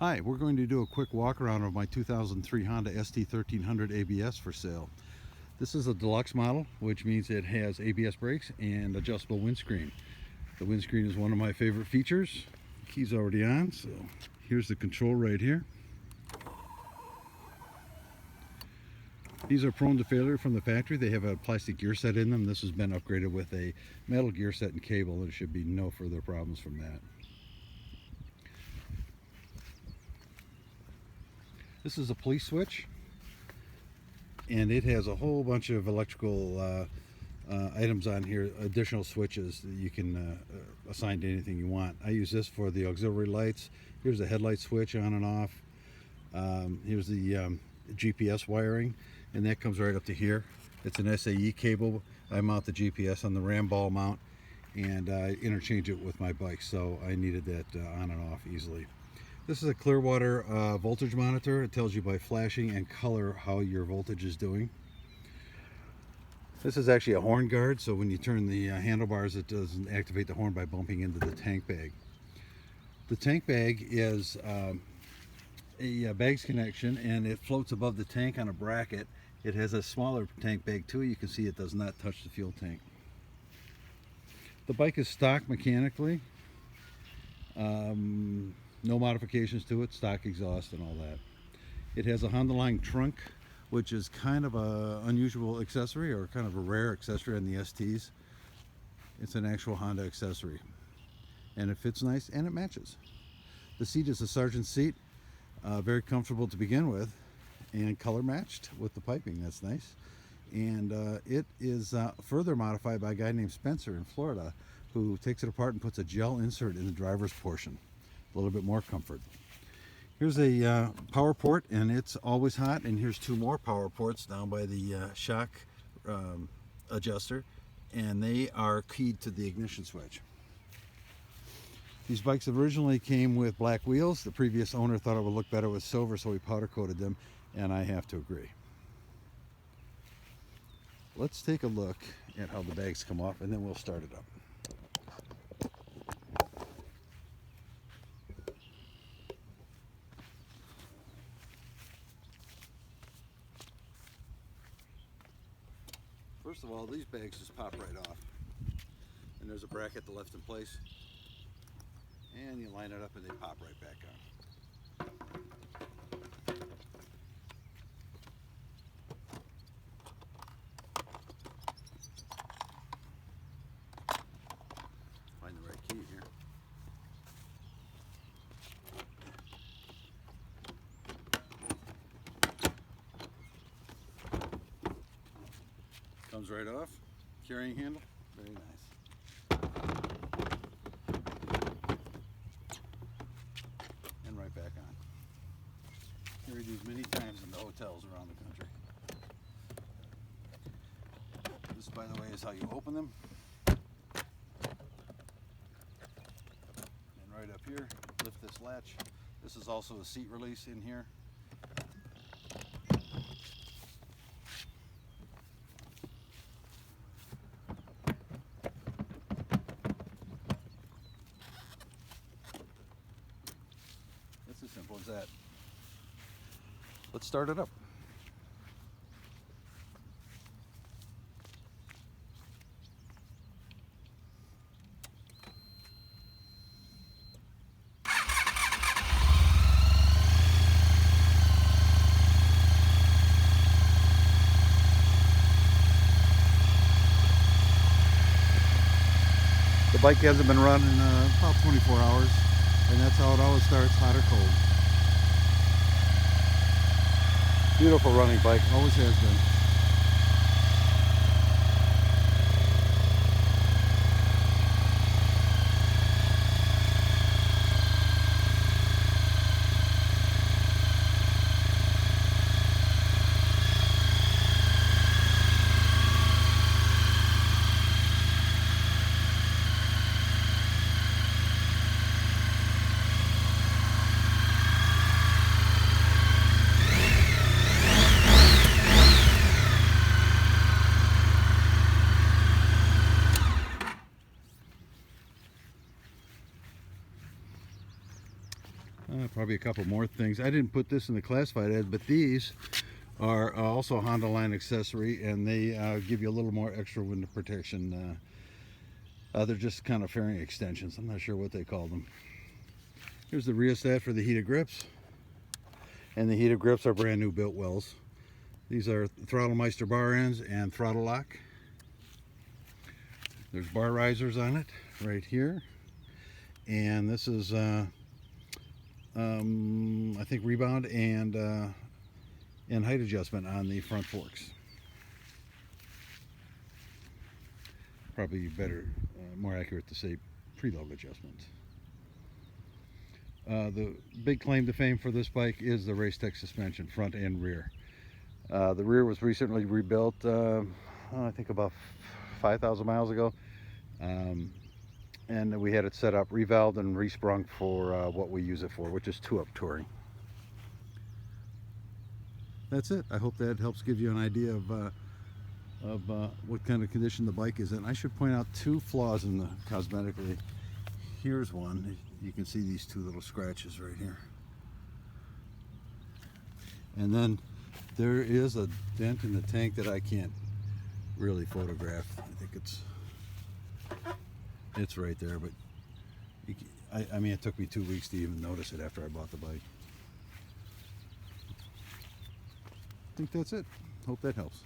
Hi, we're going to do a quick walk around of my 2003 Honda ST1300 ABS for sale. This is a deluxe model, which means it has ABS brakes and adjustable windscreen. The windscreen is one of my favorite features. The key's already on, so here's the control right here. These are prone to failure from the factory. They have a plastic gear set in them. This has been upgraded with a metal gear set and cable. There should be no further problems from that. This is a police switch, and it has a whole bunch of electrical items on here, additional switches that you can assign to anything you want. I use this for the auxiliary lights. Here's the headlight switch on and off. Here's the GPS wiring, and that comes right up to here. It's an SAE cable. I mount the GPS on the ram ball mount, and I interchange it with my bike, so I needed that on and off easily. This is a Clearwater voltage monitor. It tells you by flashing and color how your voltage is doing. This is actually a horn guard, so when you turn the handlebars, it doesn't activate the horn by bumping into the tank bag. The tank bag is a bags connection, and it floats above the tank on a bracket. It has a smaller tank bag too. You can see it does not touch the fuel tank. The bike is stock mechanically. No modifications to it, stock exhaust and all that. It has a Honda Line trunk, which is kind of an unusual accessory, or kind of a rare accessory on the STs. It's an actual Honda accessory, and it fits nice and it matches. The seat is a sergeant seat, very comfortable to begin with, and color matched with the piping. That's nice. And it is further modified by a guy named Spencer in Florida, who takes it apart and puts a gel insert in the driver's portion. A little bit more comfort. Here's a power port, and it's always hot, and here's two more power ports down by the shock adjuster, and they are keyed to the ignition switch. These bikes originally came with black wheels. The previous owner thought it would look better with silver, so we powder coated them, and I have to agree. Let's take a look at how the bags come off, and then we'll start it up. First of all, these bags just pop right off, and there's a bracket that left in place, and you line it up and they pop right back on. Find the right key here. Comes right off. Carrying handle, very nice. And right back on. Carried these many times in the hotels around the country. This, by the way, is how you open them. And right up here, lift this latch. This is also a seat release in here. As simple as that. Let's start it up. The bike hasn't been running about 24 hours. And that's how it always starts, hot or cold. Beautiful running bike, always has been. probably a couple more things. I didn't put this in the classified ad, but these are also a Honda line accessory, and they give you a little more extra window protection. They're just kind of fairing extensions. I'm not sure what they call them. Here's the rheostat for the heated grips, and the heated grips are brand new built wells. These are Throttle Meister bar ends and throttle lock. There's bar risers on it right here, and this is I think rebound and height adjustment on the front forks. Probably better, more accurate to say preload adjustment. The big claim to fame for this bike is the Racetech suspension, front and rear. The rear was recently rebuilt, I think about 5,000 miles ago, and we had it set up, revalved and resprung for what we use it for, which is 2-up touring. That's it. I hope that helps give you an idea of what kind of condition the bike is in. I should point out two flaws in the cosmetically. Here's one. You can see these two little scratches right here. And then there is a dent in the tank that I can't really photograph. I think it's right there, but I mean, it took me 2 weeks to even notice it after I bought the bike. I think that's it. Hope that helps.